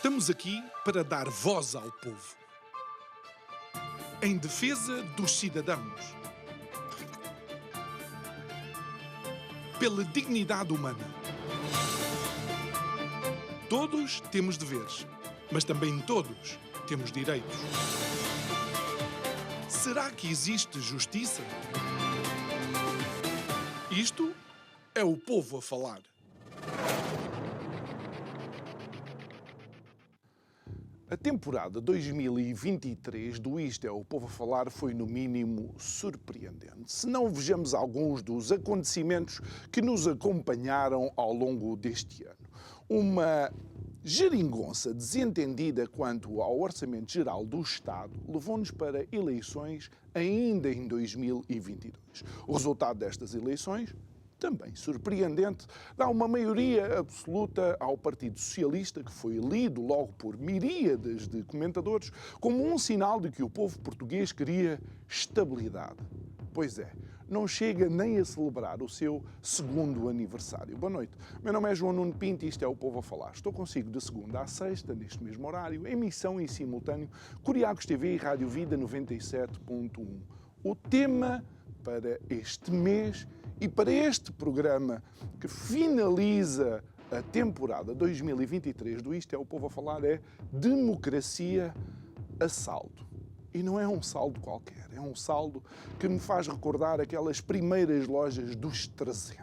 Estamos aqui para dar voz ao povo, em defesa dos cidadãos, pela dignidade humana. Todos temos deveres, mas também todos temos direitos. Será que existe justiça? Isto é o povo a falar. A temporada 2023 do Isto é o Povo a Falar foi, no mínimo, surpreendente. Se não vejamos alguns dos acontecimentos que nos acompanharam ao longo deste ano. Uma geringonça desentendida quanto ao Orçamento Geral do Estado levou-nos para eleições ainda em 2022. O resultado destas eleições, também surpreendente, dá uma maioria absoluta ao Partido Socialista, que foi lido logo por miríades de comentadores como um sinal de que o povo português queria estabilidade. Pois é, não chega nem a celebrar o seu segundo aniversário. Boa noite, meu nome é João Nuno Pinto e isto é o Povo a Falar. Estou consigo de segunda à sexta, neste mesmo horário, emissão em simultâneo, Curiacos TV e Rádio Vida 97.1. O tema para este mês e para este programa que finaliza a temporada 2023 do Isto é o Povo a Falar é Democracia a Saldo. E não é um saldo qualquer, é um saldo que me faz recordar aquelas primeiras lojas dos 300.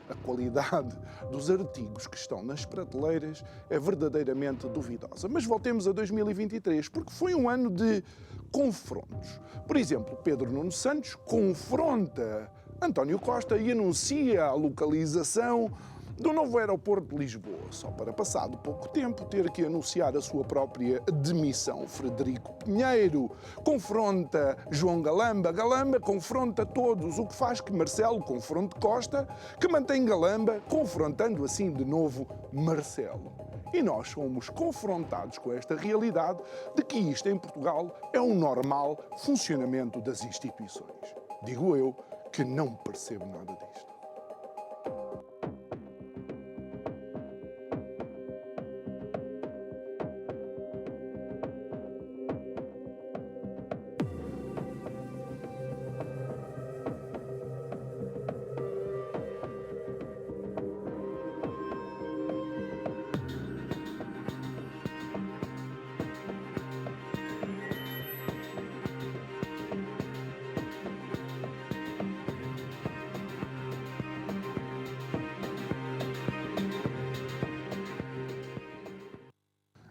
A qualidade dos artigos que estão nas prateleiras é verdadeiramente duvidosa. Mas voltemos a 2023, porque foi um ano de confrontos. Por exemplo, Pedro Nuno Santos confronta António Costa e anuncia a localização do novo aeroporto de Lisboa, só para, passado pouco tempo, ter que anunciar a sua própria demissão. Frederico Pinheiro confronta João Galamba, Galamba confronta todos, o que faz que Marcelo confronte Costa, que mantém Galamba, confrontando assim de novo Marcelo. E nós somos confrontados com esta realidade de que isto em Portugal é um normal funcionamento das instituições. Digo eu que não percebo nada disto.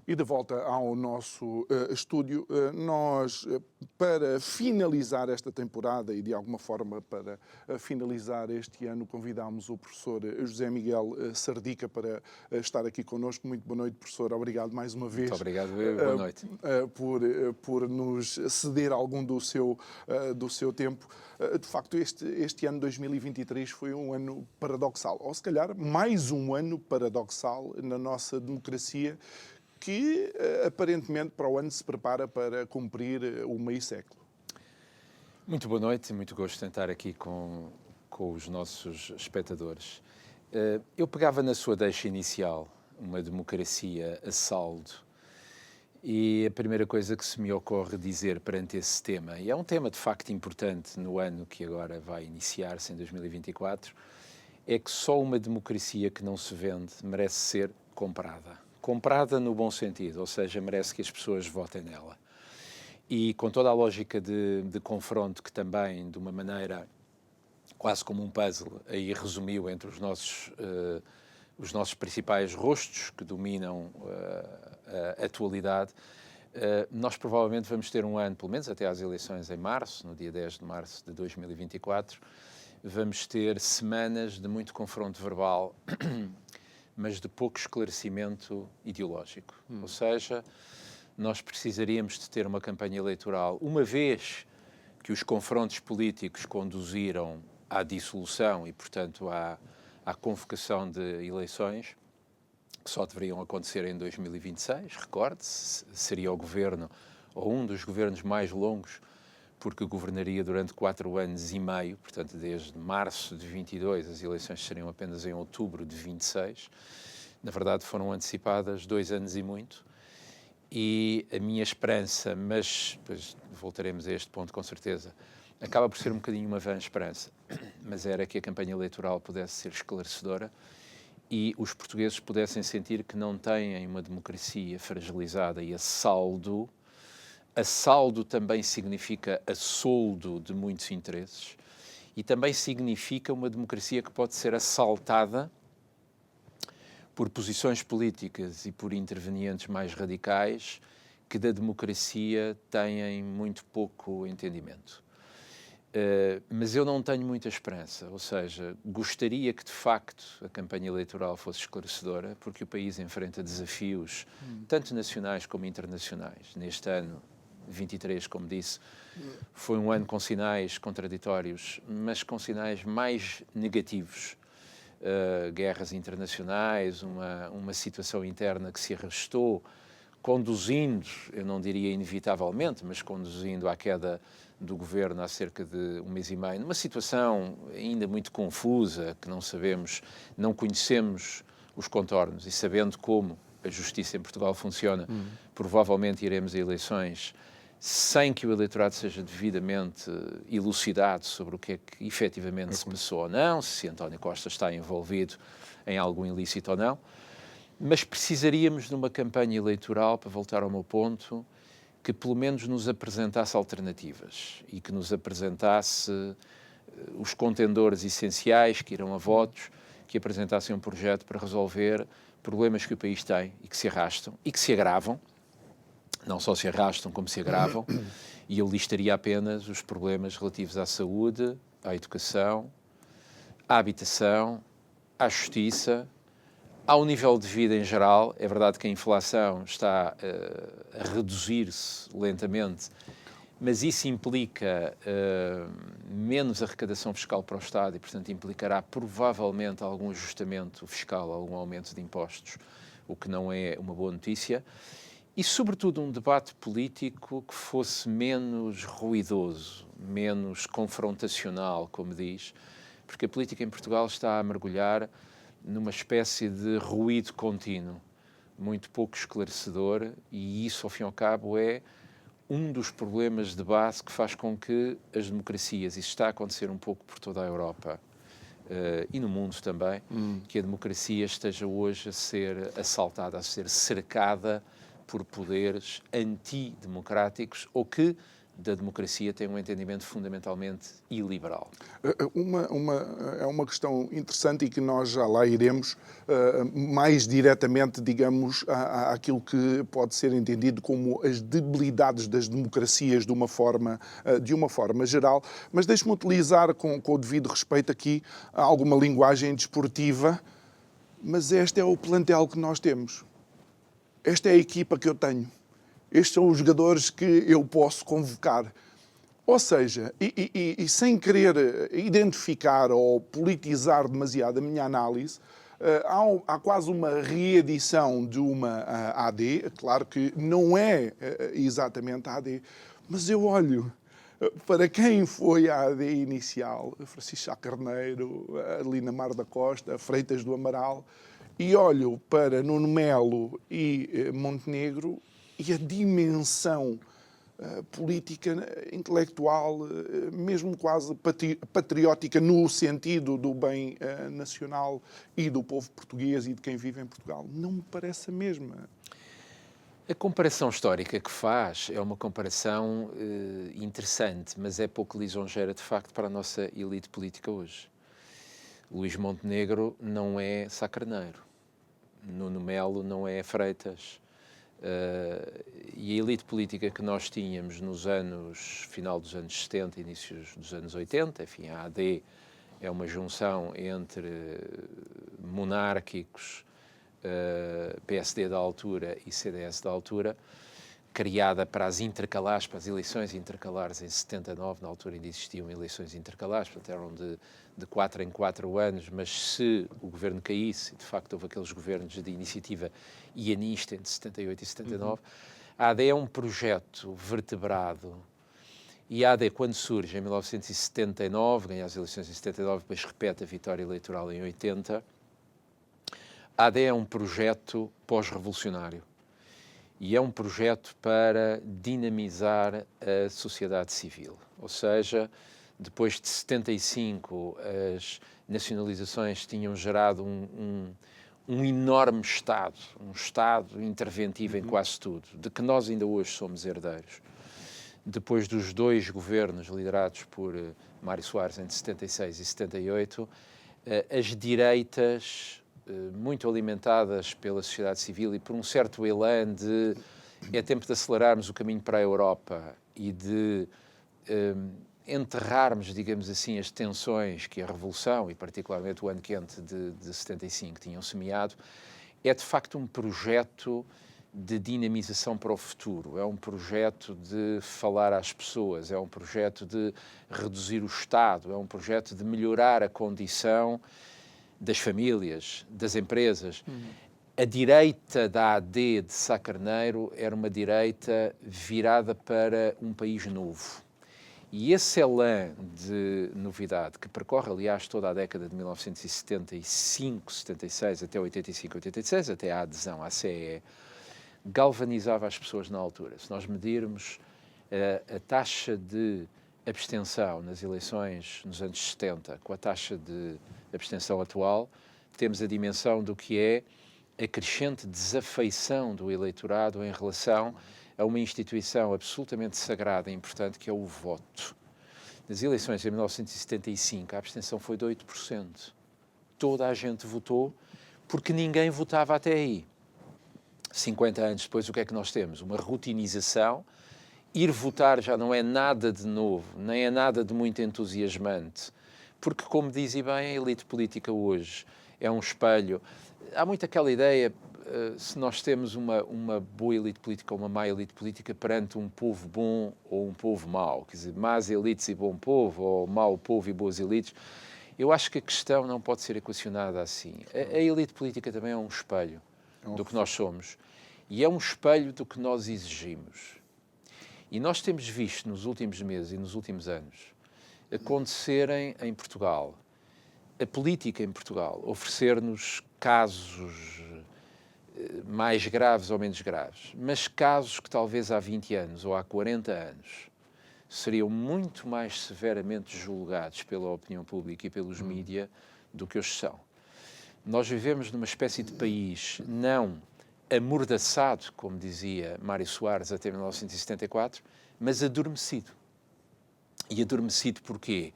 E de volta ao nosso estúdio, nós, para finalizar esta temporada e de alguma forma para finalizar este ano, convidámos o professor José Miguel Sardica para estar aqui connosco. Muito boa noite, professor. Obrigado mais uma vez. Muito obrigado, boa noite. Por nos ceder algum do seu tempo. De facto, este ano 2023 foi um ano paradoxal, ou se calhar mais um ano paradoxal na nossa democracia, que aparentemente para o ano se prepara para cumprir o meio século. Muito boa noite, muito gosto de estar aqui com os nossos espectadores. Eu pegava na sua deixa inicial, uma democracia a saldo, e a primeira coisa que se me ocorre dizer perante esse tema, e é um tema de facto importante no ano que agora vai iniciar-se, em 2024, é que só uma democracia que não se vende merece ser comprada. Comprada no bom sentido, ou seja, merece que as pessoas votem nela. E com toda a lógica de confronto que também, de uma maneira quase como um puzzle, aí resumiu entre os nossos principais rostos que dominam a atualidade, nós provavelmente vamos ter um ano, pelo menos até às eleições em março, no dia 10 de março de 2024, vamos ter semanas de muito confronto verbal, mas de pouco esclarecimento ideológico. Ou seja, nós precisaríamos de ter uma campanha eleitoral, uma vez que os confrontos políticos conduziram à dissolução e, portanto, à convocação de eleições, que só deveriam acontecer em 2026, recorde-se, seria o governo, ou um dos governos mais longos, porque governaria durante 4 anos e meio, portanto, desde março de 22, as eleições seriam apenas em outubro de 26. Na verdade, foram antecipadas 2 anos e muito. E a minha esperança, mas depois voltaremos a este ponto com certeza, acaba por ser um bocadinho uma vã esperança, mas era que a campanha eleitoral pudesse ser esclarecedora e os portugueses pudessem sentir que não têm uma democracia fragilizada e a saldo. A saldo também significa a soldo de muitos interesses e também significa uma democracia que pode ser assaltada por posições políticas e por intervenientes mais radicais que da democracia têm muito pouco entendimento. Mas eu não tenho muita esperança, ou seja, gostaria que de facto a campanha eleitoral fosse esclarecedora, porque o país enfrenta desafios, tanto nacionais como internacionais. Neste ano, 23, como disse, foi um ano com sinais contraditórios, mas com sinais mais negativos. Guerras internacionais, uma situação interna que se arrastou, conduzindo, eu não diria inevitavelmente, mas conduzindo à queda do governo há cerca de um mês e meio, numa situação ainda muito confusa, que não sabemos, não conhecemos os contornos, e sabendo como a justiça em Portugal funciona, provavelmente iremos a eleições sem que o eleitorado seja devidamente elucidado sobre o que é que efetivamente se passou ou não, se António Costa está envolvido em algum ilícito ou não. Mas precisaríamos de uma campanha eleitoral, para voltar ao meu ponto, que pelo menos nos apresentasse alternativas e que nos apresentasse os contendores essenciais que irão a votos, que apresentassem um projeto para resolver problemas que o país tem e que se arrastam e que se agravam. Não só se arrastam, como se agravam, e eu listaria apenas os problemas relativos à saúde, à educação, à habitação, à justiça, ao nível de vida em geral. É verdade que a inflação está a reduzir-se lentamente, mas isso implica menos arrecadação fiscal para o Estado e, portanto, implicará provavelmente algum ajustamento fiscal, algum aumento de impostos, o que não é uma boa notícia. E, sobretudo, um debate político que fosse menos ruidoso, menos confrontacional, como diz, porque a política em Portugal está a mergulhar numa espécie de ruído contínuo, muito pouco esclarecedor, e isso, ao fim e ao cabo, é um dos problemas de base que faz com que as democracias, isso está a acontecer um pouco por toda a Europa, e no mundo também, que a democracia esteja hoje a ser assaltada, a ser cercada por poderes antidemocráticos ou que da democracia têm um entendimento fundamentalmente iliberal. É uma questão interessante e que nós já lá iremos mais diretamente, digamos, àquilo que pode ser entendido como as debilidades das democracias de uma forma geral. Mas deixe-me utilizar com o devido respeito aqui alguma linguagem desportiva, mas este é o plantel que nós temos. Esta é a equipa que eu tenho. Estes são os jogadores que eu posso convocar. Ou seja, e sem querer identificar ou politizar demasiado a minha análise, há quase uma reedição de uma AD. Claro que não é exatamente a AD, mas eu olho para quem foi a AD inicial, Francisco Sá Carneiro, Lina Mar da Costa, Freitas do Amaral, e olho para Nuno Melo e Montenegro e a dimensão política, intelectual, mesmo quase patriótica no sentido do bem nacional e do povo português e de quem vive em Portugal, não me parece a mesma. A comparação histórica que faz é uma comparação interessante, mas é pouco lisonjeira, de facto, para a nossa elite política hoje. Luís Montenegro não é Sá Carneiro, Nuno Melo não é Freitas. E a elite política que nós tínhamos final dos anos 70, inícios dos anos 80, enfim, a AD é uma junção entre monárquicos, PSD da altura e CDS da altura, criada para as intercalares, para as eleições intercalares em 79, na altura ainda existiam eleições intercalares, portanto eram de 4 em 4 anos, mas se o governo caísse, de facto houve aqueles governos de iniciativa ianista entre 78 e 79, a AD é um projeto vertebrado, e a AD, quando surge em 1979, ganha as eleições em 79, depois repete a vitória eleitoral em 80, a AD é um projeto pós-revolucionário. e é um projeto para dinamizar a sociedade civil. Ou seja, depois de 75, as nacionalizações tinham gerado um enorme Estado, um Estado interventivo em quase tudo, de que nós ainda hoje somos herdeiros. Depois dos dois governos liderados por Mário Soares entre 76 e 78, as direitas, muito alimentadas pela sociedade civil e por um certo elan de é tempo de acelerarmos o caminho para a Europa e de enterrarmos, digamos assim, as tensões que a Revolução e particularmente o ano quente de 75 tinham semeado, é de facto um projeto de dinamização para o futuro, é um projeto de falar às pessoas, é um projeto de reduzir o Estado, é um projeto de melhorar a condição das famílias, das empresas. A direita da AD de Sá Carneiro era uma direita virada para um país novo. E esse elan de novidade, que percorre, aliás, toda a década de 1975, 76, até 85, 86, até a adesão à CEE, galvanizava as pessoas na altura. Se nós medirmos a taxa de abstenção nas eleições nos anos 70 com a taxa de abstenção atual, temos a dimensão do que é a crescente desafeição do eleitorado em relação a uma instituição absolutamente sagrada e importante que é o voto. Nas eleições de 1975, a abstenção foi de 8%. Toda a gente votou porque ninguém votava até aí. 50 anos depois, o que é que nós temos? Uma rotinização. Ir votar já não é nada de novo, nem é nada de muito entusiasmante, porque, como diz e bem, a elite política hoje é um espelho. Há muito aquela ideia, se nós temos uma boa elite política ou uma má elite política perante um povo bom ou um povo mau, quer dizer, más elites e bom povo, ou mau povo e boas elites, eu acho que a questão não pode ser equacionada assim. A elite política também é um espelho do que nós somos e é um espelho do que nós exigimos. E nós temos visto nos últimos meses e nos últimos anos acontecerem em Portugal, a política em Portugal, oferecer-nos casos mais graves ou menos graves, mas casos que talvez há 20 anos ou há 40 anos seriam muito mais severamente julgados pela opinião pública e pelos mídia do que hoje são. Nós vivemos numa espécie de país não amordaçado, como dizia Mário Soares até 1974, mas adormecido. E adormecido porquê?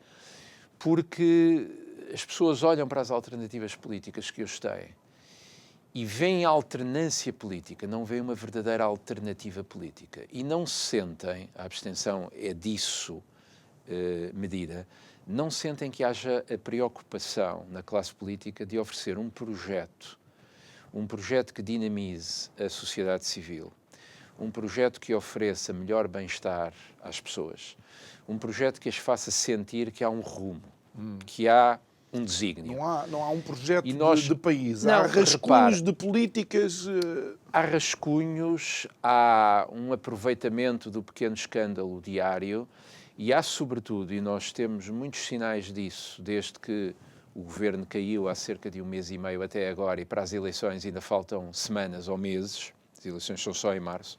Porque as pessoas olham para as alternativas políticas que hoje têm e veem a alternância política, não veem uma verdadeira alternativa política. E não sentem, a abstenção é disso medida, não sentem que haja a preocupação na classe política de oferecer um projeto que dinamize a sociedade civil, um projeto que ofereça melhor bem-estar às pessoas, um projeto que as faça sentir que há um rumo, que há um desígnio. Não há um projeto de país, não, há rascunhos de políticas. Há rascunhos, há um aproveitamento do pequeno escândalo diário e há, sobretudo, e nós temos muitos sinais disso, desde que o governo caiu há cerca de 1 mês e meio até agora, e para as eleições ainda faltam semanas ou meses, as eleições são só em março.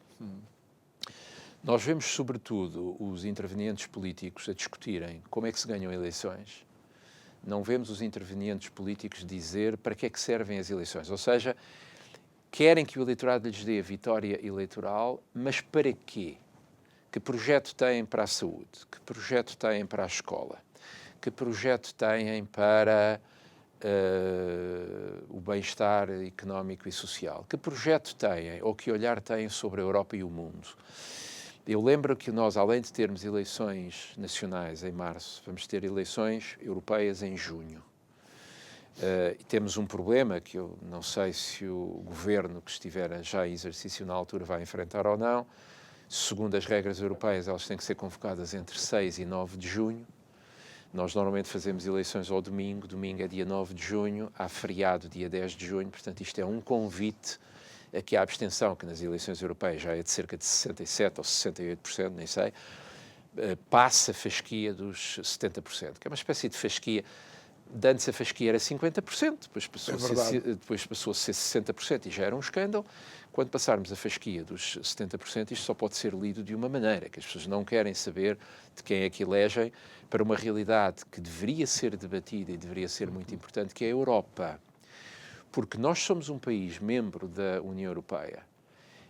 Nós vemos, sobretudo, os intervenientes políticos a discutirem como é que se ganham eleições. Não vemos os intervenientes políticos dizer para que é que servem as eleições. Ou seja, querem que o eleitorado lhes dê a vitória eleitoral, mas para quê? Que projeto têm para a saúde? Que projeto têm para a escola? Que projeto têm para o bem-estar económico e social? Que projeto têm ou que olhar têm sobre a Europa e o mundo? Eu lembro que nós, além de termos eleições nacionais em março, vamos ter eleições europeias em junho. E temos um problema que eu não sei se o governo que estiver já em exercício na altura vai enfrentar ou não. Segundo as regras europeias, elas têm que ser convocadas entre 6 e 9 de junho. Nós normalmente fazemos eleições ao domingo é dia 9 de junho, há feriado dia 10 de junho, portanto isto é um convite a que a abstenção, que nas eleições europeias já é de cerca de 67% ou 68%, nem sei, passa a fasquia dos 70%, que é uma espécie de fasquia. De antes a fasquia era 50%, verdade. depois passou a ser 60% e já era um escândalo. Quando passarmos a fasquia dos 70%, isto só pode ser lido de uma maneira, que as pessoas não querem saber de quem é que elegem para uma realidade que deveria ser debatida e deveria ser muito importante, que é a Europa. Porque nós somos um país membro da União Europeia,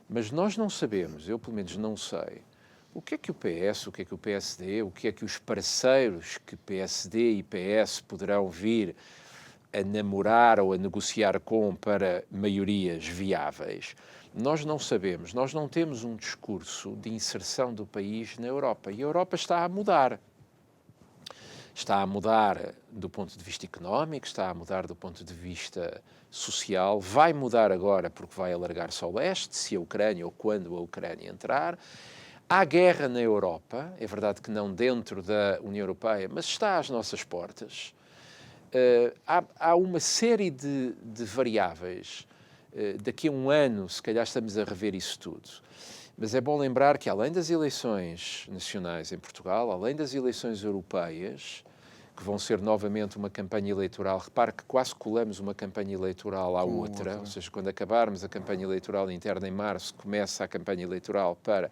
mas nós não sabemos, eu pelo menos não sei, o que é que o PS, o que é que o PSD, o que é que os parceiros que PSD e PS poderão vir a namorar ou a negociar com para maiorias viáveis. Nós não sabemos, nós não temos um discurso de inserção do país na Europa. E a Europa está a mudar. Está a mudar do ponto de vista económico, está a mudar do ponto de vista social, vai mudar agora porque vai alargar-se ao leste, se a Ucrânia ou quando a Ucrânia entrar. Há guerra na Europa, é verdade que não dentro da União Europeia, mas está às nossas portas. Há uma série de variáveis. Daqui a um ano, se calhar, estamos a rever isso tudo. Mas é bom lembrar que, além das eleições nacionais em Portugal, além das eleições europeias, que vão ser novamente uma campanha eleitoral, repare que quase colamos uma campanha eleitoral à outra, ou seja, quando acabarmos a campanha eleitoral interna em março, começa a campanha eleitoral para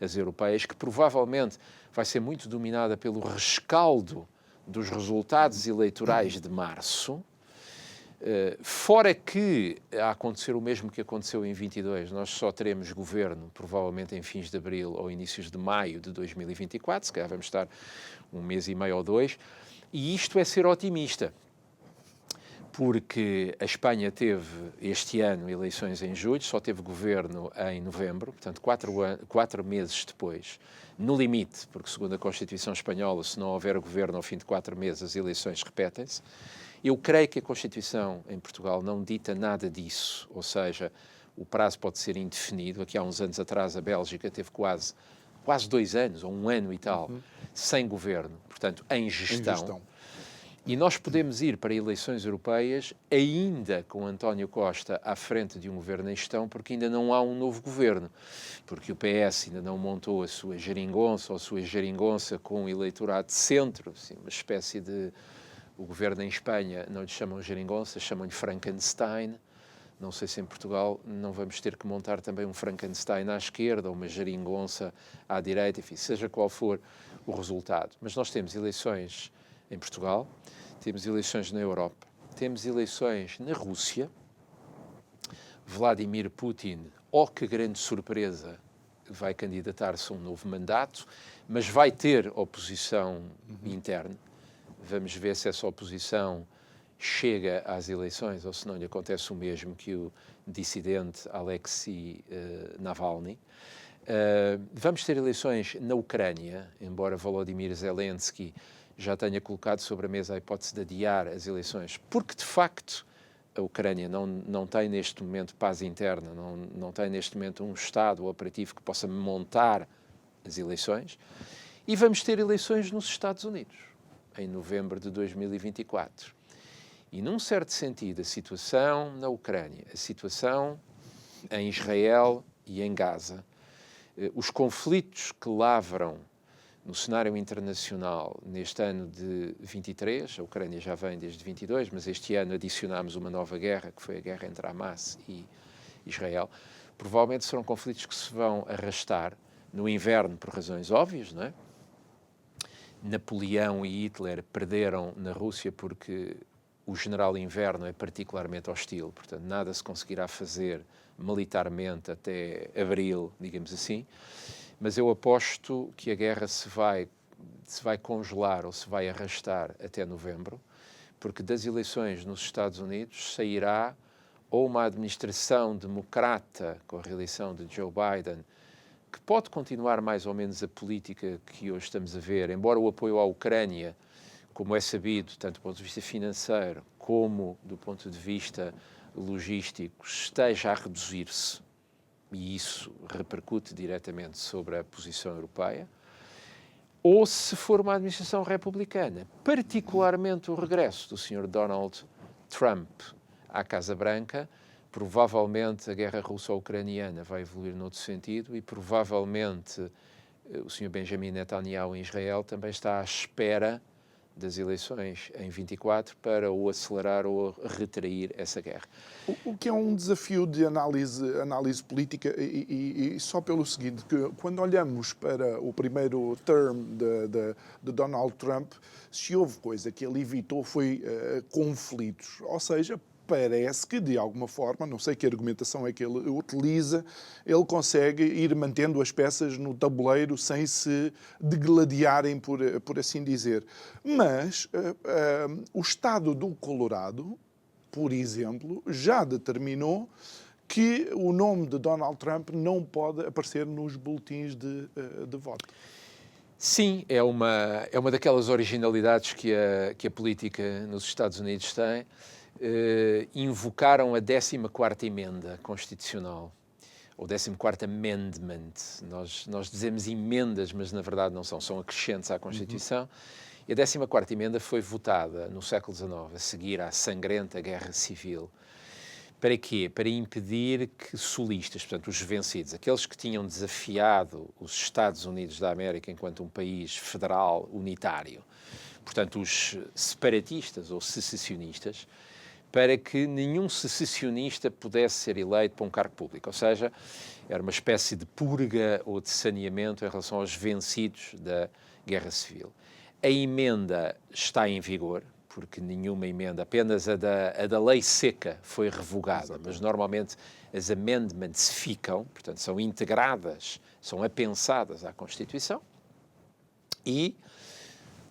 as europeias, que provavelmente vai ser muito dominada pelo rescaldo dos resultados eleitorais de março. Fora que a acontecer o mesmo que aconteceu em 22, nós só teremos governo provavelmente em fins de abril ou inícios de maio de 2024, se calhar vamos estar um mês e meio ou dois, e isto é ser otimista, porque a Espanha teve este ano eleições em julho, só teve governo em novembro, portanto 4 meses depois, no limite, porque segundo a Constituição Espanhola, se não houver governo ao fim de 4 meses, as eleições repetem-se. Eu creio que a Constituição em Portugal não dita nada disso, ou seja, o prazo pode ser indefinido. Aqui há uns anos atrás a Bélgica teve quase 2 anos, ou 1 ano e tal, sem governo, portanto, em gestão. E nós podemos ir para eleições europeias ainda com António Costa à frente de um governo em gestão, porque ainda não há um novo governo, porque o PS ainda não montou a sua geringonça ou a sua geringonça com um eleitorado de centro, assim, uma espécie de... O governo em Espanha não lhe chamam geringonça, chamam-lhe Frankenstein. Não sei se em Portugal não vamos ter que montar também um Frankenstein à esquerda ou uma geringonça à direita, enfim, seja qual for o resultado. Mas nós temos eleições em Portugal, temos eleições na Europa, temos eleições na Rússia. Vladimir Putin, oh que grande surpresa, vai candidatar-se a um novo mandato, mas vai ter oposição interna. Vamos ver se essa oposição chega às eleições ou se não lhe acontece o mesmo que o dissidente Alexei Navalny. Vamos ter eleições na Ucrânia, embora Volodymyr Zelensky já tenha colocado sobre a mesa a hipótese de adiar as eleições, porque de facto a Ucrânia não tem neste momento paz interna, não tem neste momento um Estado operativo que possa montar as eleições. E vamos ter eleições nos Estados Unidos, em novembro de 2024. E, num certo sentido, a situação na Ucrânia, a situação em Israel e em Gaza, os conflitos que lavram no cenário internacional neste ano de 23, a Ucrânia já vem desde 22, mas este ano adicionámos uma nova guerra, que foi a guerra entre Hamas e Israel, provavelmente serão conflitos que se vão arrastar no inverno por razões óbvias, não é? Napoleão e Hitler perderam na Rússia porque o general inverno é particularmente hostil, portanto nada se conseguirá fazer militarmente até abril, digamos assim, mas eu aposto que a guerra se vai congelar ou se vai arrastar até novembro, porque das eleições nos Estados Unidos sairá ou uma administração democrata com a reeleição de Joe Biden, que pode continuar mais ou menos a política que hoje estamos a ver, embora o apoio à Ucrânia, como é sabido, tanto do ponto de vista financeiro como do ponto de vista logístico, esteja a reduzir-se, e isso repercute diretamente sobre a posição europeia, ou se for uma administração republicana, particularmente o regresso do Sr. Donald Trump à Casa Branca, provavelmente a guerra russo-ucraniana vai evoluir noutro sentido e provavelmente o Sr. Benjamin Netanyahu em Israel também está à espera das eleições em 24 para ou acelerar ou retrair essa guerra. O que é um desafio de análise política e só pelo seguinte, que quando olhamos para o primeiro term de Donald Trump, se houve coisa que ele evitou foi conflitos, ou seja, parece que, de alguma forma, não sei que argumentação é que ele utiliza, ele consegue ir mantendo as peças no tabuleiro sem se degladiarem, por assim dizer. Mas o estado do Colorado, por exemplo, já determinou que o nome de Donald Trump não pode aparecer nos boletins de voto. Sim, é uma daquelas originalidades que a política nos Estados Unidos tem. Invocaram a 14ª emenda constitucional, ou 14º Amendment. Nós dizemos emendas, mas na verdade não são acrescentes à Constituição. E a 14ª emenda foi votada no século XIX, a seguir à sangrenta Guerra Civil. Para quê? Para impedir que sulistas, portanto os vencidos, aqueles que tinham desafiado os Estados Unidos da América enquanto um país federal unitário, portanto os separatistas ou secessionistas, para que nenhum secessionista pudesse ser eleito para um cargo público. Ou seja, era uma espécie de purga ou de saneamento em relação aos vencidos da Guerra Civil. A emenda está em vigor, porque nenhuma emenda, apenas a da lei seca foi revogada, exatamente. Mas normalmente as amendments ficam, portanto são integradas, são apensadas à Constituição, e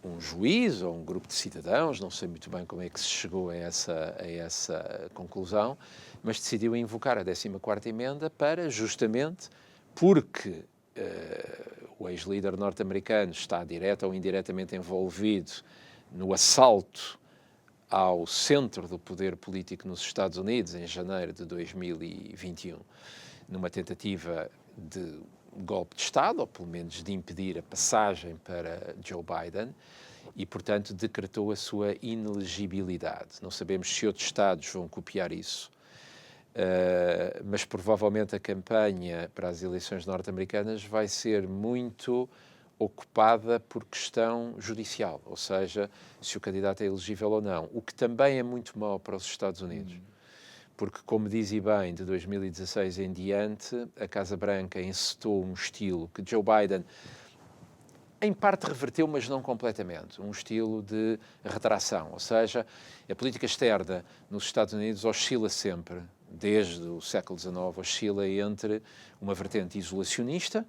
um juiz ou um grupo de cidadãos, não sei muito bem como é que se chegou a essa conclusão, mas decidiu invocar a 14ª emenda para, justamente, porque o ex-líder norte-americano está direta ou indiretamente envolvido no assalto ao centro do poder político nos Estados Unidos, em janeiro de 2021, numa tentativa de golpe de Estado, ou pelo menos de impedir a passagem para Joe Biden, e, portanto, decretou a sua inelegibilidade. Não sabemos se outros Estados vão copiar isso, mas provavelmente a campanha para as eleições norte-americanas vai ser muito ocupada por questão judicial, ou seja, se o candidato é elegível ou não, o que também é muito mau para os Estados Unidos. Porque, como diz bem, de 2016 em diante, a Casa Branca encetou um estilo que Joe Biden, em parte, reverteu, mas não completamente. Um estilo de retração. Ou seja, a política externa nos Estados Unidos oscila sempre, desde o século XIX, oscila entre uma vertente isolacionista.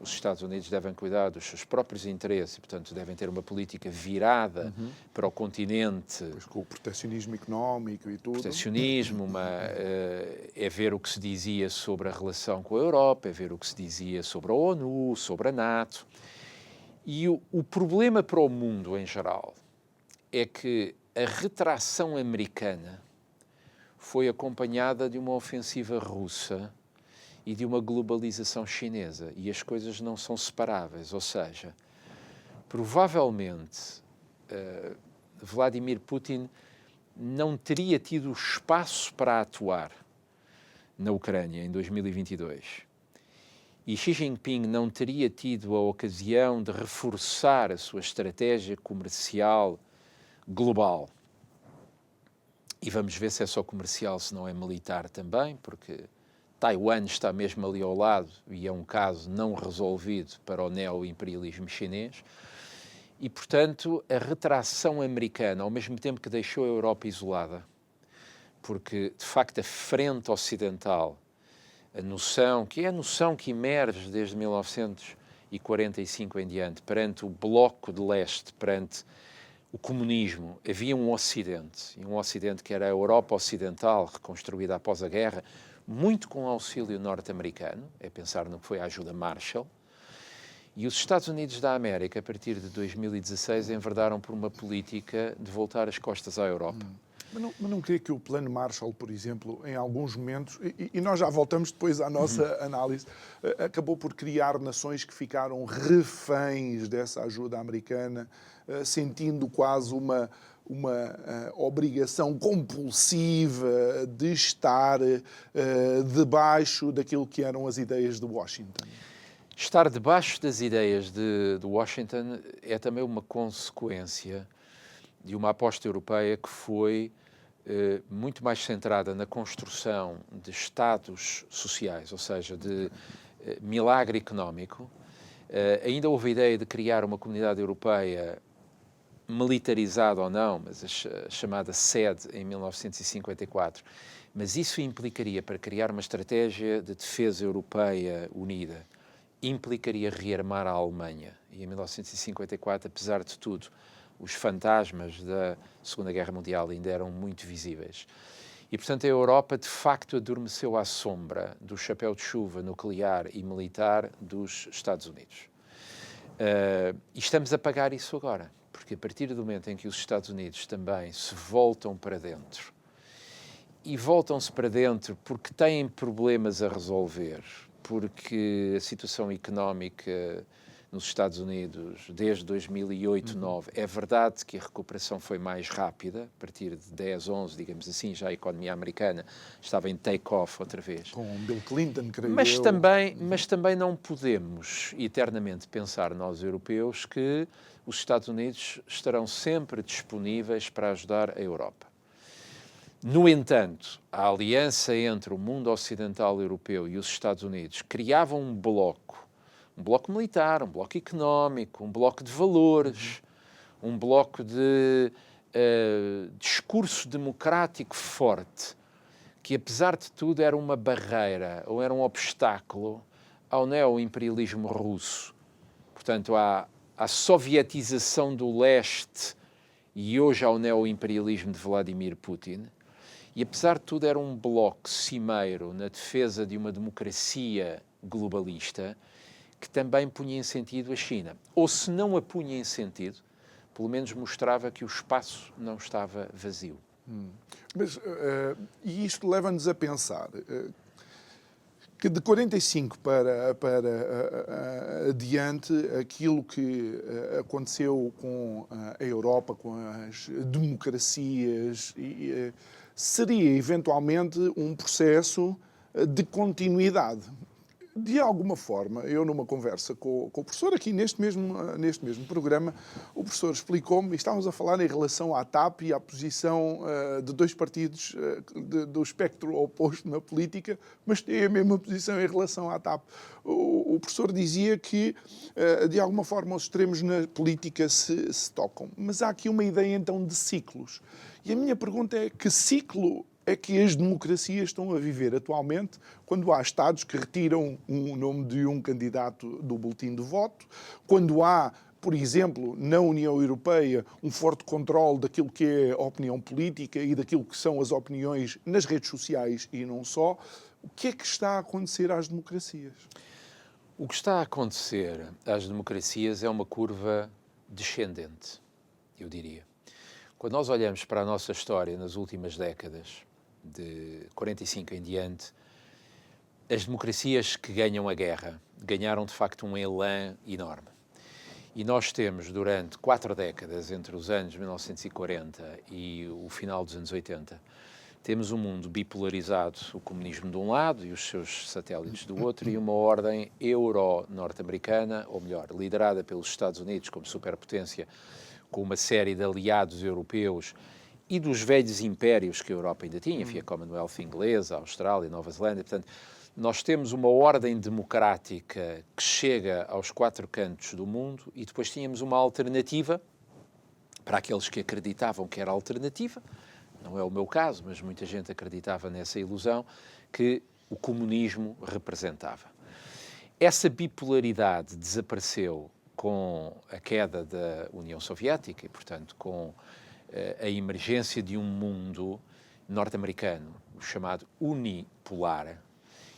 Os Estados Unidos devem cuidar dos seus próprios interesses e, portanto, devem ter uma política virada para o continente. Pois, com o protecionismo económico e tudo. Protecionismo, é ver o que se dizia sobre a relação com a Europa, é ver o que se dizia sobre a ONU, sobre a NATO. E o problema para o mundo em geral é que a retração americana foi acompanhada de uma ofensiva russa e de uma globalização chinesa, e as coisas não são separáveis, ou seja, provavelmente Vladimir Putin não teria tido espaço para atuar na Ucrânia em 2022. E Xi Jinping não teria tido a ocasião de reforçar a sua estratégia comercial global. E vamos ver se é só comercial, se não é militar também, porque Taiwan está mesmo ali ao lado e é um caso não resolvido para o neo-imperialismo chinês. E, portanto, a retração americana, ao mesmo tempo que deixou a Europa isolada, porque, de facto, a frente ocidental, a noção que emerge desde 1945 em diante, perante o bloco de leste, perante o comunismo, havia um Ocidente, e um Ocidente que era a Europa Ocidental, reconstruída após a guerra, muito com auxílio norte-americano, é pensar no que foi a ajuda Marshall, e os Estados Unidos da América, a partir de 2016, enverdaram por uma política de voltar as costas à Europa. Mas não creio que o plano Marshall, por exemplo, em alguns momentos, e nós já voltamos depois à nossa análise, acabou por criar nações que ficaram reféns dessa ajuda americana, sentindo quase uma obrigação compulsiva de estar debaixo daquilo que eram as ideias de Washington. Estar debaixo das ideias de Washington é também uma consequência de uma aposta europeia que foi muito mais centrada na construção de estados sociais, ou seja, de milagre económico. Ainda houve a ideia de criar uma comunidade europeia militarizada ou não, mas a chamada SED em 1954. Mas isso implicaria, para criar uma estratégia de defesa europeia unida, implicaria rearmar a Alemanha. E em 1954, apesar de tudo, os fantasmas da Segunda Guerra Mundial ainda eram muito visíveis. E, portanto, a Europa, de facto, adormeceu à sombra do chapéu de chuva nuclear e militar dos Estados Unidos. E estamos a pagar isso agora, porque a partir do momento em que os Estados Unidos também se voltam para dentro, e voltam-se para dentro porque têm problemas a resolver, porque a situação económica nos Estados Unidos, desde 2008-2009, é verdade que a recuperação foi mais rápida, a partir de 10, 11, digamos assim, já a economia americana estava em take-off outra vez. Com Bill Clinton, creio Mas eu. também não podemos eternamente pensar, nós europeus, que os Estados Unidos estarão sempre disponíveis para ajudar a Europa. No entanto, a aliança entre o mundo ocidental europeu e os Estados Unidos criava um bloco militar, um bloco económico, um bloco de valores, um bloco de discurso democrático forte, que apesar de tudo era uma barreira ou era um obstáculo ao neoimperialismo russo. Portanto, à sovietização do leste e hoje ao neoimperialismo de Vladimir Putin. E apesar de tudo era um bloco cimeiro na defesa de uma democracia globalista que também punha em sentido a China. Ou se não a punha em sentido, pelo menos mostrava que o espaço não estava vazio. Mas, e isto leva-nos a pensar que de 45 para adiante, aquilo que aconteceu com a Europa, com as democracias, seria eventualmente um processo de continuidade. De alguma forma, eu numa conversa com o professor, aqui neste mesmo programa, o professor explicou-me, e estávamos a falar em relação à TAP e à posição de dois partidos do espectro oposto na política, mas têm a mesma posição em relação à TAP. O professor dizia que, de alguma forma, os extremos na política se tocam. Mas há aqui uma ideia, então, de ciclos. E a minha pergunta é, que ciclo é que as democracias estão a viver atualmente, quando há Estados que retiram o nome de um candidato do boletim de voto, quando há, por exemplo, na União Europeia, um forte controle daquilo que é a opinião política e daquilo que são as opiniões nas redes sociais e não só. O que é que está a acontecer às democracias? O que está a acontecer às democracias é uma curva descendente, eu diria. Quando nós olhamos para a nossa história nas últimas décadas, de 45 em diante, as democracias que ganham a guerra ganharam de facto um elan enorme. E nós temos durante 4 décadas, entre os anos 1940 e o final dos anos 80, temos um mundo bipolarizado, o comunismo de um lado e os seus satélites do outro, e uma ordem euro-norte-americana, ou melhor, liderada pelos Estados Unidos como superpotência, com uma série de aliados europeus e dos velhos impérios que a Europa ainda tinha, enfim, a Commonwealth inglesa, a Austrália, a Nova Zelândia. Portanto, nós temos uma ordem democrática que chega aos 4 cantos do mundo e depois tínhamos uma alternativa para aqueles que acreditavam que era alternativa. Não é o meu caso, mas muita gente acreditava nessa ilusão que o comunismo representava. Essa bipolaridade desapareceu com a queda da União Soviética e, portanto, com a emergência de um mundo norte-americano, chamado unipolar.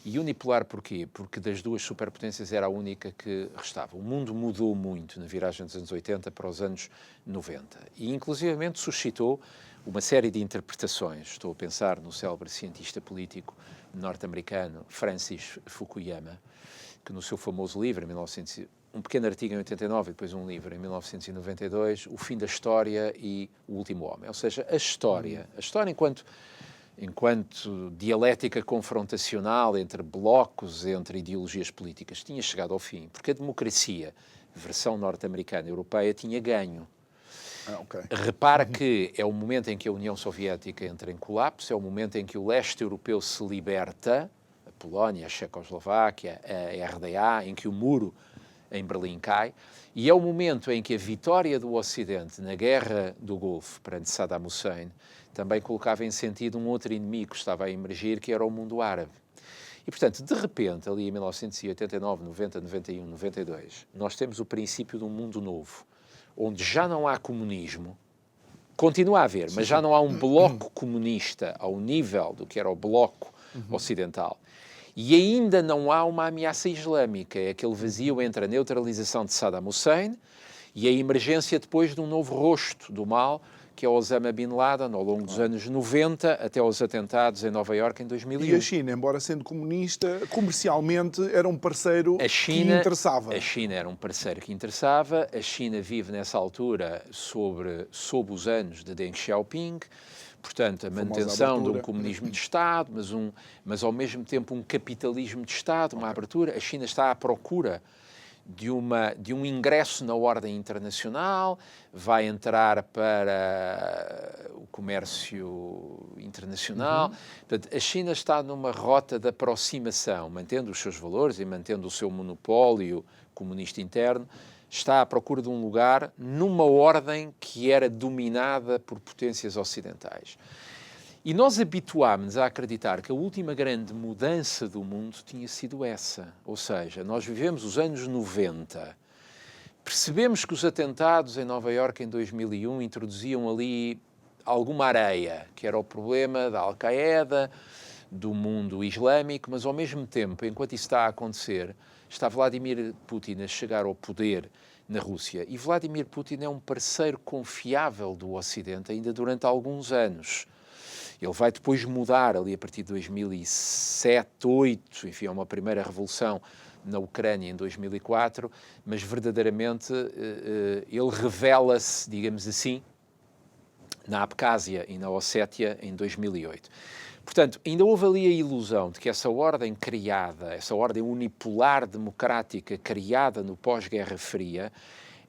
E unipolar porquê? Porque das duas superpotências era a única que restava. O mundo mudou muito na viragem dos anos 80 para os anos 90 e, inclusivamente, suscitou uma série de interpretações. Estou a pensar no célebre cientista político norte-americano Francis Fukuyama, que no seu famoso livro, um pequeno artigo em 89 e depois um livro em 1992, O Fim da História e O Último Homem. Ou seja, a história enquanto dialética confrontacional entre blocos, entre ideologias políticas, tinha chegado ao fim, porque a democracia, versão norte-americana e europeia, tinha ganho. Ok. Repara que é o momento em que a União Soviética entra em colapso, é o momento em que o leste europeu se liberta, a Polónia, a Checoslováquia, a RDA, em que o muro em Berlim cai, e é o momento em que a vitória do Ocidente na Guerra do Golfo perante Saddam Hussein também colocava em sentido um outro inimigo que estava a emergir, que era o mundo árabe. E, portanto, de repente, ali em 1989, 90, 91, 92, nós temos o princípio de um mundo novo, onde já não há comunismo, continua a haver, mas já não há um bloco comunista ao nível do que era o bloco ocidental. E ainda não há uma ameaça islâmica, é aquele vazio entre a neutralização de Saddam Hussein e a emergência depois de um novo rosto do mal, que é Osama Bin Laden, ao longo dos anos 90, até aos atentados em Nova Iorque em 2001. E a China, embora sendo comunista, comercialmente era um parceiro que interessava. A China era um parceiro que interessava. A China vive nessa altura sob os anos de Deng Xiaoping, portanto, a manutenção de um comunismo de Estado, mas ao mesmo tempo um capitalismo de Estado, uma abertura. A China está à procura de um ingresso na ordem internacional, vai entrar para o comércio internacional. Portanto, a China está numa rota de aproximação, mantendo os seus valores e mantendo o seu monopólio comunista interno, está à procura de um lugar numa ordem que era dominada por potências ocidentais. E nós habituámos-nos a acreditar que a última grande mudança do mundo tinha sido essa. Ou seja, nós vivemos os anos 90, percebemos que os atentados em Nova Iorque em 2001 introduziam ali alguma areia, que era o problema da Al-Qaeda, do mundo islâmico, mas ao mesmo tempo, enquanto isso está a acontecer, está Vladimir Putin a chegar ao poder na Rússia. E Vladimir Putin é um parceiro confiável do Ocidente ainda durante alguns anos. Ele vai depois mudar ali a partir de 2007, 2008, enfim, é uma primeira revolução na Ucrânia em 2004, mas verdadeiramente ele revela-se, digamos assim, na Abcásia e na Ossétia em 2008. Portanto, ainda houve ali a ilusão de que essa ordem criada, essa ordem unipolar democrática criada no pós-Guerra Fria,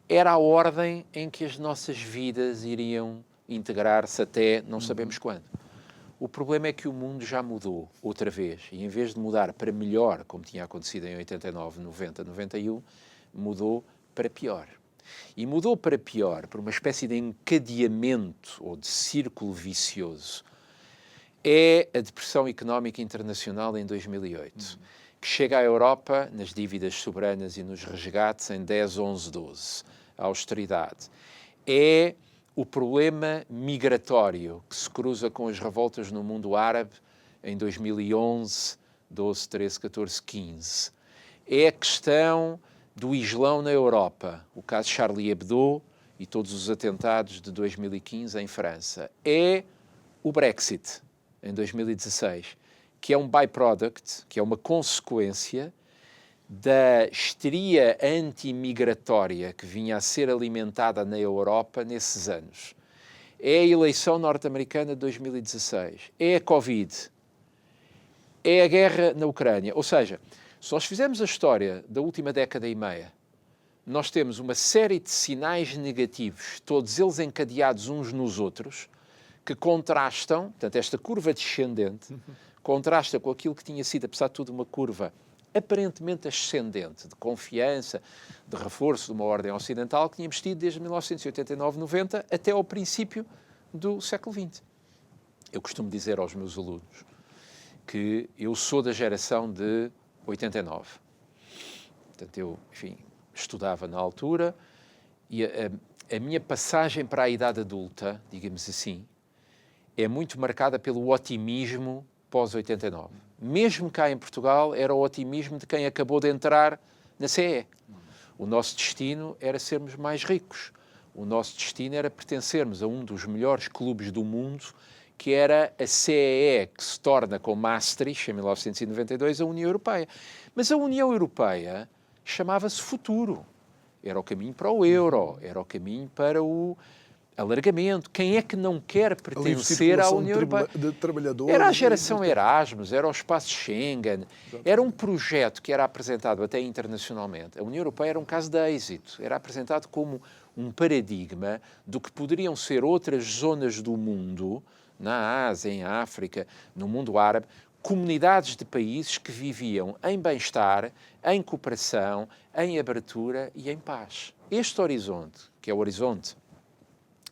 era a ordem em que as nossas vidas iriam integrar-se até não sabemos quando. O problema é que o mundo já mudou outra vez e em vez de mudar para melhor, como tinha acontecido em 89, 90, 91, mudou para pior. E mudou para pior por uma espécie de encadeamento ou de círculo vicioso. É a depressão económica internacional em 2008, que chega à Europa nas dívidas soberanas e nos resgates em 10, 11, 12. A austeridade. É o problema migratório que se cruza com as revoltas no mundo árabe em 2011, 12, 13, 14, 15. É a questão do Islão na Europa, o caso Charlie Hebdo e todos os atentados de 2015 em França. É o Brexit, em 2016, que é um byproduct, que é uma consequência da histeria antimigratória que vinha a ser alimentada na Europa nesses anos. É a eleição norte-americana de 2016, é a Covid, é a guerra na Ucrânia. Ou seja, se nós fizermos a história da última década e meia, nós temos uma série de sinais negativos, todos eles encadeados uns nos outros, que contrastam, portanto, esta curva descendente, contrasta com aquilo que tinha sido, apesar de tudo, uma curva aparentemente ascendente, de confiança, de reforço de uma ordem ocidental que tínhamos tido desde 1989-90 até ao princípio do século XX. Eu costumo dizer aos meus alunos que eu sou da geração de 89. Portanto, eu, enfim, estudava na altura e a minha passagem para a idade adulta, digamos assim, é muito marcada pelo otimismo pós-89. Mesmo cá em Portugal, era o otimismo de quem acabou de entrar na CEE. O nosso destino era sermos mais ricos. O nosso destino era pertencermos a um dos melhores clubes do mundo, que era a CEE, que se torna com Maastricht, em 1992, a União Europeia. Mas a União Europeia chamava-se futuro. Era o caminho para o euro, era o caminho para alargamento. Quem é que não quer A livre pertencer à circulação União Europeia? de trabalhadores. Era a geração Erasmus, era o espaço Schengen, era um projeto que era apresentado até internacionalmente. A União Europeia era um caso de êxito, era apresentado como um paradigma do que poderiam ser outras zonas do mundo, na Ásia, em África, no mundo árabe, comunidades de países que viviam em bem-estar, em cooperação, em abertura e em paz. Este horizonte, que é o horizonte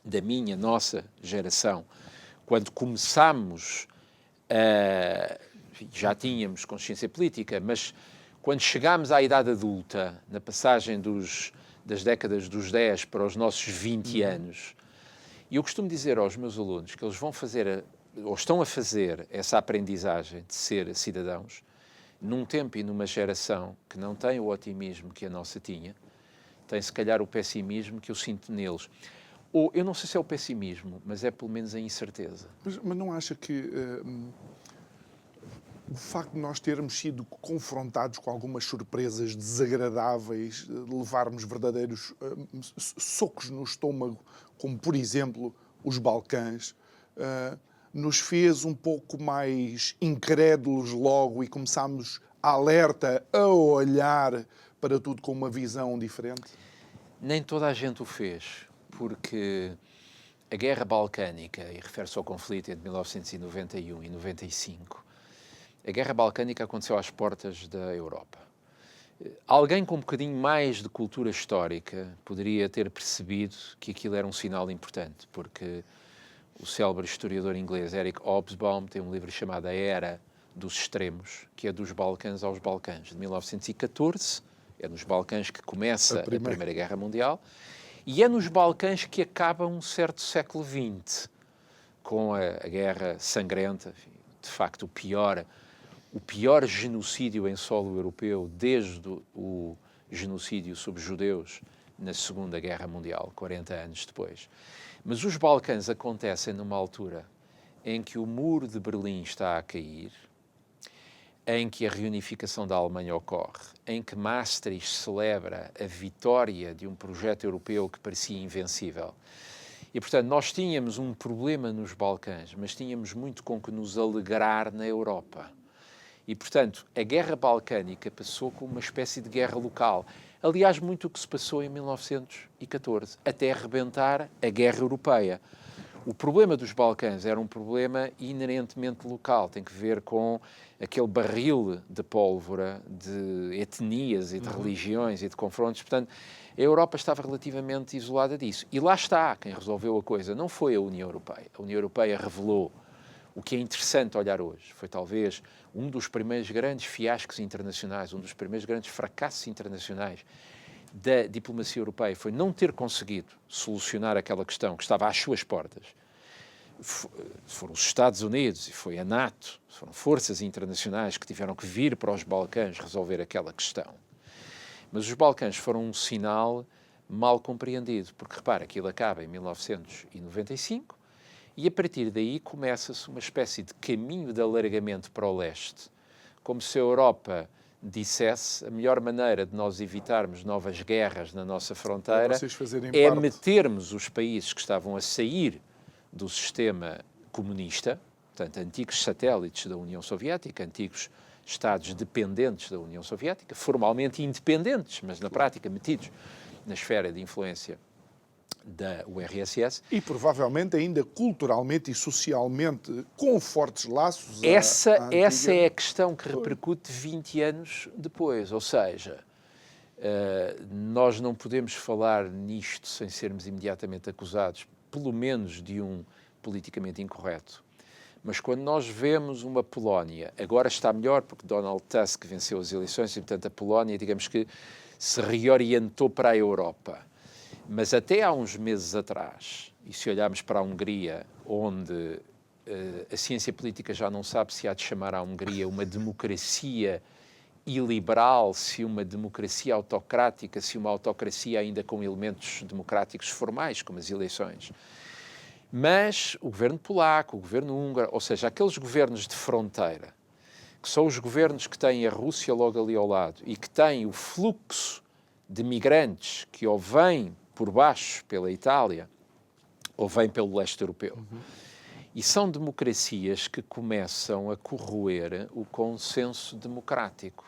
da nossa geração, quando começámos, já tínhamos consciência política, mas quando chegámos à idade adulta, na passagem das décadas dos 10 para os nossos 20 anos, e eu costumo dizer aos meus alunos que eles vão fazer, ou estão a fazer, essa aprendizagem de ser cidadãos, num tempo e numa geração que não tem o otimismo que a nossa tinha, tem se calhar o pessimismo que eu sinto neles. Ou, eu não sei se é o pessimismo, mas é pelo menos a incerteza. Mas não acha que o facto de nós termos sido confrontados com algumas surpresas desagradáveis, levarmos verdadeiros socos no estômago, como por exemplo os Balcãs, nos fez um pouco mais incrédulos logo e começámos alerta a olhar para tudo com uma visão diferente? Nem toda a gente o fez, porque a Guerra Balcânica, e refere-se ao conflito entre 1991 e 95, a Guerra Balcânica aconteceu às portas da Europa. Alguém com um bocadinho mais de cultura histórica poderia ter percebido que aquilo era um sinal importante, porque o célebre historiador inglês Eric Hobsbawm tem um livro chamado A Era dos Extremos, que é dos Balcãs aos Balcãs, de 1914, é nos Balcãs que começa a Primeira Guerra Mundial, e é nos Balcãs que acaba um certo século XX, com a guerra sangrenta, de facto o pior genocídio em solo europeu desde o genocídio sobre judeus na Segunda Guerra Mundial, 40 anos depois. Mas os Balcãs acontecem numa altura em que o muro de Berlim está a cair, em que a reunificação da Alemanha ocorre, em que Maastricht celebra a vitória de um projeto europeu que parecia invencível. E, portanto, nós tínhamos um problema nos Balcãs, mas tínhamos muito com que nos alegrar na Europa. E, portanto, a Guerra Balcânica passou como uma espécie de guerra local. Aliás, muito o que se passou em 1914, até arrebentar a Guerra Europeia. O problema dos Balcãs era um problema inerentemente local, tem que ver com aquele barril de pólvora de etnias e de religiões e de confrontos. Portanto, a Europa estava relativamente isolada disso. E lá está, quem resolveu a coisa não foi a União Europeia. A União Europeia revelou o que é interessante olhar hoje. Foi talvez um dos primeiros grandes fiascos internacionais, um dos primeiros grandes fracassos internacionais da diplomacia europeia, foi não ter conseguido solucionar aquela questão que estava às suas portas. Foram os Estados Unidos e foi a NATO, foram forças internacionais que tiveram que vir para os Balcãs resolver aquela questão. Mas os Balcãs foram um sinal mal compreendido, porque, repara, aquilo acaba em 1995 e, a partir daí, começa-se uma espécie de caminho de alargamento para o leste, como se a Europa dissesse a melhor maneira de nós evitarmos novas guerras na nossa fronteira é metermos os países que estavam a sair do sistema comunista, portanto, antigos satélites da União Soviética, antigos Estados dependentes da União Soviética, formalmente independentes, mas na prática metidos na esfera de influência da URSS. E provavelmente ainda culturalmente e socialmente com fortes laços. Essa é a questão que repercute 20 anos depois, ou seja, nós não podemos falar nisto sem sermos imediatamente acusados, pelo menos de um politicamente incorreto. Mas quando nós vemos uma Polónia, agora está melhor porque Donald Tusk venceu as eleições e, portanto, a Polónia, digamos que se reorientou para a Europa. Mas até há uns meses atrás, e se olharmos para a Hungria, onde a ciência política já não sabe se há de chamar a Hungria uma democracia iliberal, se uma democracia autocrática, se uma autocracia ainda com elementos democráticos formais, como as eleições. Mas o governo polaco, o governo húngaro, ou seja, aqueles governos de fronteira, que são os governos que têm a Rússia logo ali ao lado e que têm o fluxo de migrantes que ou vêm por baixo pela Itália ou vem pelo leste europeu. E são democracias que começam a corroer o consenso democrático.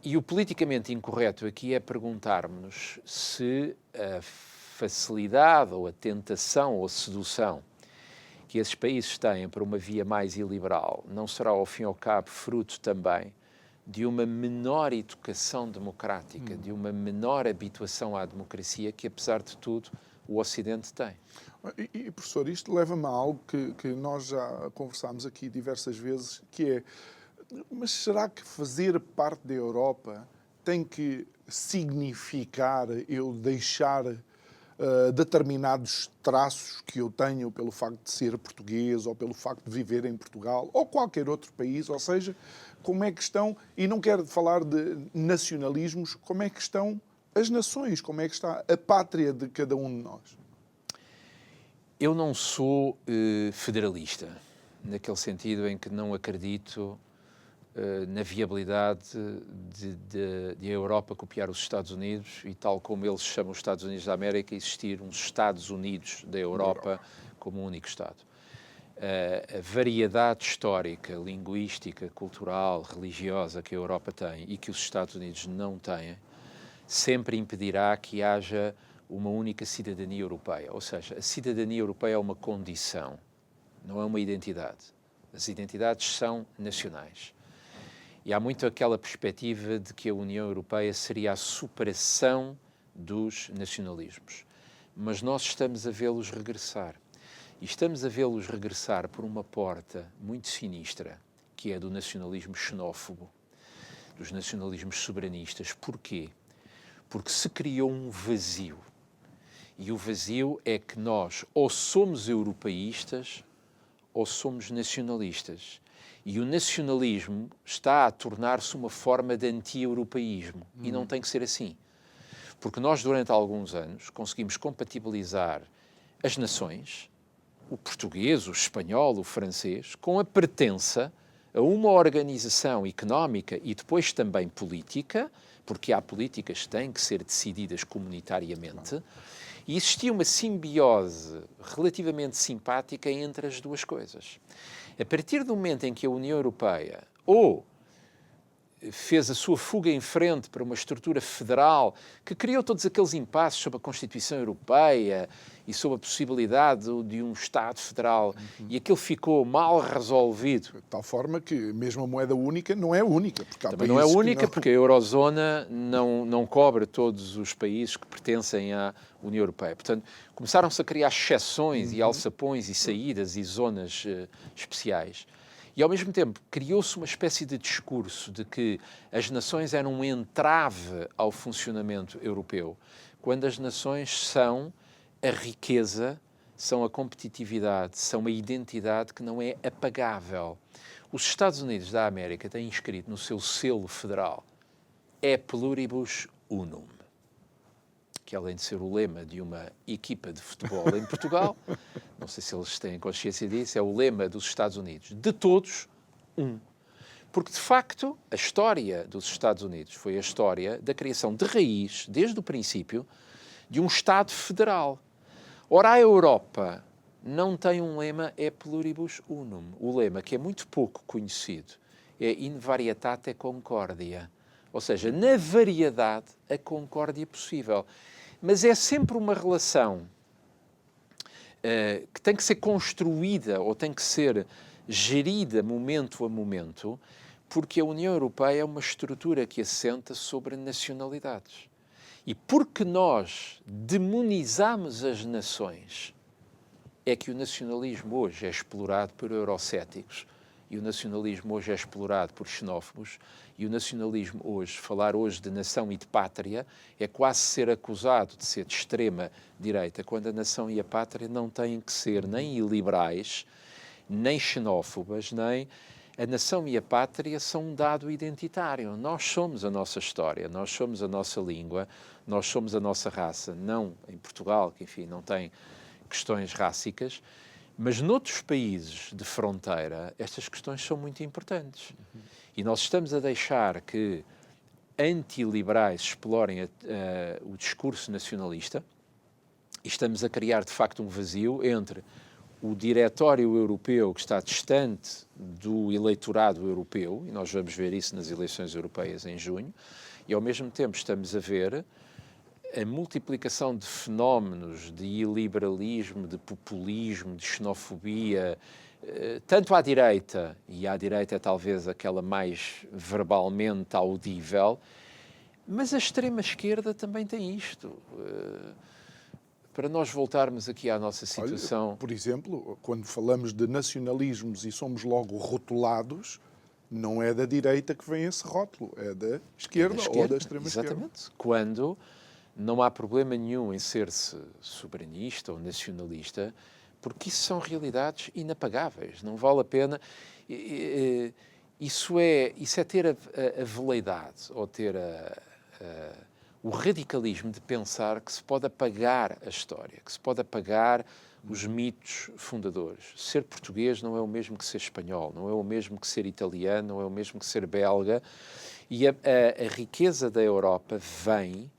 E o politicamente incorreto aqui é perguntarmos se a facilidade ou a tentação ou a sedução que esses países têm para uma via mais iliberal não será, ao fim e ao cabo, fruto também de uma menor educação democrática, de uma menor habituação à democracia que, apesar de tudo, o Ocidente tem. Professor, isto leva-me a algo que nós já conversámos aqui diversas vezes, que é, mas será que fazer parte da Europa tem que significar eu deixar determinados traços que eu tenho pelo facto de ser português ou pelo facto de viver em Portugal ou qualquer outro país? Ou seja, como é que estão, e não quero falar de nacionalismos, como é que estão as nações, como é que está a pátria de cada um de nós? Eu não sou federalista, naquele sentido em que não acredito na viabilidade de a Europa copiar os Estados Unidos e, tal como eles chamam os Estados Unidos da América, existir uns Estados Unidos da Europa como um único Estado. A variedade histórica, linguística, cultural, religiosa que a Europa tem e que os Estados Unidos não têm, sempre impedirá que haja uma única cidadania europeia. Ou seja, a cidadania europeia é uma condição, não é uma identidade. As identidades são nacionais. E há muito aquela perspectiva de que a União Europeia seria a superação dos nacionalismos. Mas nós estamos a vê-los regressar. E estamos a vê-los regressar por uma porta muito sinistra, que é do nacionalismo xenófobo, dos nacionalismos soberanistas. Porquê? Porque se criou um vazio. E o vazio é que nós ou somos europeístas ou somos nacionalistas. E o nacionalismo está a tornar-se uma forma de anti-europeísmo. E não tem que ser assim. Porque nós, durante alguns anos, conseguimos compatibilizar as nações, o português, o espanhol, o francês, com a pertença a uma organização económica e depois também política, porque há políticas que têm que ser decididas comunitariamente, e existia uma simbiose relativamente simpática entre as duas coisas. A partir do momento em que a União Europeia ou fez a sua fuga em frente para uma estrutura federal que criou todos aqueles impasses sobre a Constituição Europeia e sobre a possibilidade de um Estado federal, e aquilo ficou mal resolvido. De tal forma que mesmo a moeda única não é única. Porque há também não é países única, que não... porque a Eurozona não cobre todos os países que pertencem à União Europeia. Portanto, começaram-se a criar exceções e alçapões e saídas e zonas especiais. E, ao mesmo tempo, criou-se uma espécie de discurso de que as nações eram um entrave ao funcionamento europeu, quando as nações são a riqueza, são a competitividade, são a identidade que não é apagável. Os Estados Unidos da América têm inscrito no seu selo federal "E pluribus unum", que, além de ser o lema de uma equipa de futebol em Portugal, não sei se eles têm consciência disso, é o lema dos Estados Unidos: de todos, um. Porque, de facto, a história dos Estados Unidos foi a história da criação de raiz, desde o princípio, de um Estado federal. Ora, a Europa não tem um lema "E pluribus unum". O lema, que é muito pouco conhecido, é "In varietate concordia". Ou seja, na variedade, a concórdia possível. Mas é sempre uma relação que tem que ser construída ou tem que ser gerida momento a momento, porque a União Europeia é uma estrutura que assenta sobre nacionalidades. E porque nós demonizamos as nações, é que o nacionalismo hoje é explorado por eurocéticos, e o nacionalismo hoje é explorado por xenófobos, e o nacionalismo hoje, falar hoje de nação e de pátria, é quase ser acusado de ser de extrema direita, quando a nação e a pátria não têm que ser nem iliberais, nem xenófobas, nem... A nação e a pátria são um dado identitário. Nós somos a nossa história, nós somos a nossa língua, nós somos a nossa raça. Não em Portugal, que, enfim, não tem questões rássicas, mas noutros países de fronteira, estas questões são muito importantes. E nós estamos a deixar que antiliberais explorem o discurso nacionalista, E estamos a criar, de facto, um vazio entre o diretório europeu, que está distante do eleitorado europeu, e nós vamos ver isso nas eleições europeias em junho, e ao mesmo tempo estamos a ver a multiplicação de fenómenos de iliberalismo, de populismo, de xenofobia, tanto à direita, e à direita é talvez aquela mais verbalmente audível, mas a extrema-esquerda também tem isto. Para nós voltarmos aqui à nossa situação... Olha, por exemplo, quando falamos de nacionalismos e somos logo rotulados, não é da direita que vem esse rótulo, é da esquerda, ou da extrema-esquerda. Exatamente. Quando não há problema nenhum em ser-se soberanista ou nacionalista, porque isso são realidades inapagáveis. Não vale a pena... Isso é ter a veleidade ou ter o radicalismo de pensar que se pode apagar a história, que se pode apagar os mitos fundadores. Ser português não é o mesmo que ser espanhol, não é o mesmo que ser italiano, não é o mesmo que ser belga. E a riqueza da Europa vem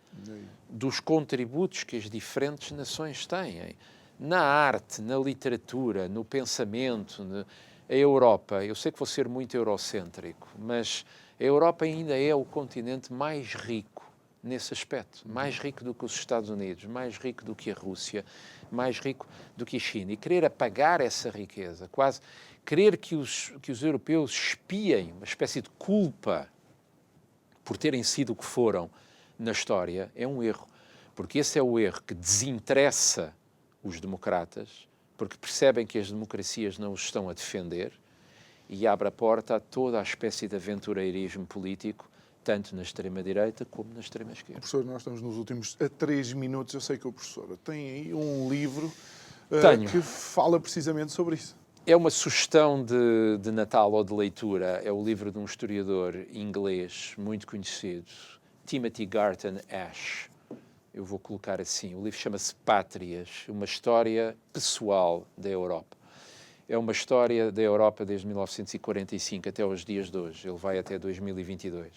dos contributos que as diferentes nações têm. Na arte, na literatura, no pensamento. A Europa, eu sei que vou ser muito eurocêntrico, mas a Europa ainda é o continente mais rico nesse aspecto, mais rico do que os Estados Unidos, mais rico do que a Rússia, mais rico do que a China. E querer apagar essa riqueza, quase querer que os europeus espiem uma espécie de culpa por terem sido o que foram na história, é um erro. Porque esse é o erro que desinteressa os democratas, porque percebem que as democracias não os estão a defender e abre a porta a toda a espécie de aventureirismo político, tanto na extrema-direita como na extrema-esquerda. Professor, nós estamos nos últimos 3 minutos. Eu sei que o professor tem aí um livro que fala precisamente sobre isso. É uma sugestão de Natal ou de leitura. É o livro de um historiador inglês muito conhecido, Timothy Garton Ash. Eu vou colocar assim. O livro chama-se Pátrias, uma história pessoal da Europa. É uma história da Europa desde 1945 até os dias de hoje. Ele vai até 2022.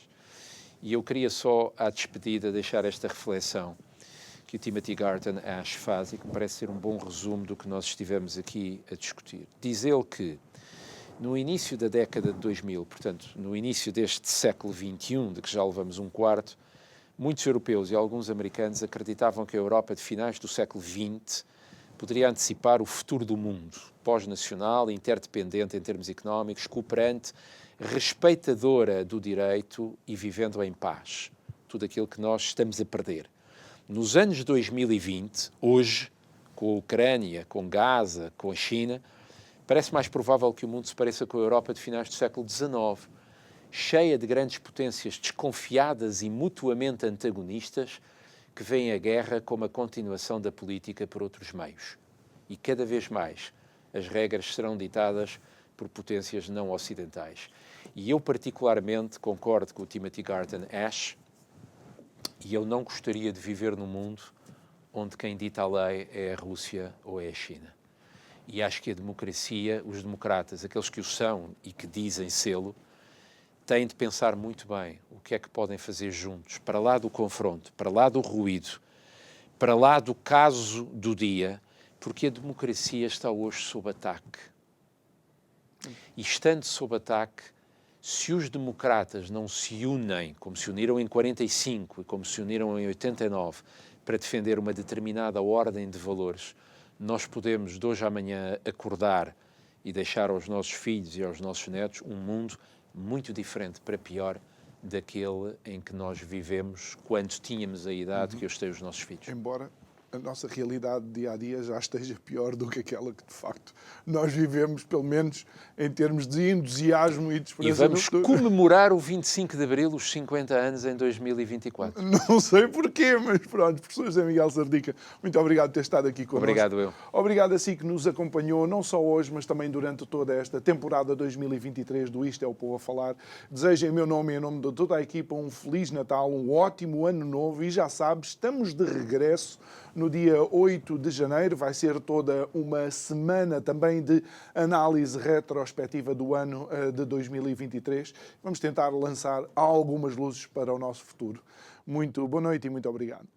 E eu queria só, à despedida, deixar esta reflexão que o Timothy Garton Ash faz e que me parece ser um bom resumo do que nós estivemos aqui a discutir. Diz ele que, no início da década de 2000, portanto, no início deste século XXI, de que já levamos um quarto, muitos europeus e alguns americanos acreditavam que a Europa de finais do século XX poderia antecipar o futuro do mundo, pós-nacional, interdependente em termos económicos, cooperante, respeitadora do direito e vivendo em paz. Tudo aquilo que nós estamos a perder. Nos anos 2020, hoje, com a Ucrânia, com Gaza, com a China, parece mais provável que o mundo se pareça com a Europa de finais do século XIX, cheia de grandes potências desconfiadas e mutuamente antagonistas, que veem a guerra como a continuação da política por outros meios. E cada vez mais as regras serão ditadas por potências não ocidentais. E eu particularmente concordo com o Timothy Garton Ash, e eu não gostaria de viver num mundo onde quem dita a lei é a Rússia ou é a China. E acho que a democracia, os democratas, aqueles que o são e que dizem sê-lo, têm de pensar muito bem o que é que podem fazer juntos, para lá do confronto, para lá do ruído, para lá do caso do dia, porque a democracia está hoje sob ataque. E estando sob ataque, se os democratas não se unem, como se uniram em 45 e como se uniram em 89, para defender uma determinada ordem de valores, nós podemos, de hoje à manhã, acordar e deixar aos nossos filhos e aos nossos netos um mundo muito diferente, para pior, daquele em que nós vivemos quando tínhamos a idade que hoje têm os nossos filhos. Embora a nossa realidade dia-a-dia já esteja pior do que aquela que, de facto, nós vivemos, pelo menos em termos de entusiasmo e de esperança. E vamos comemorar o 25 de Abril, os 50 anos, em 2024. Não sei porquê, mas pronto. Professor José Miguel Sardica, muito obrigado por ter estado aqui connosco. Obrigado eu. Obrigado a si que nos acompanhou, não só hoje, mas também durante toda esta temporada 2023 do Isto é o Povo a Falar. Desejo em meu nome e em nome de toda a equipa um Feliz Natal, um ótimo Ano Novo e já sabe, estamos de regresso no dia 8 de janeiro. Vai ser toda uma semana também de análise retrospectiva do ano de 2023. Vamos tentar lançar algumas luzes para o nosso futuro. Muito boa noite e muito obrigado.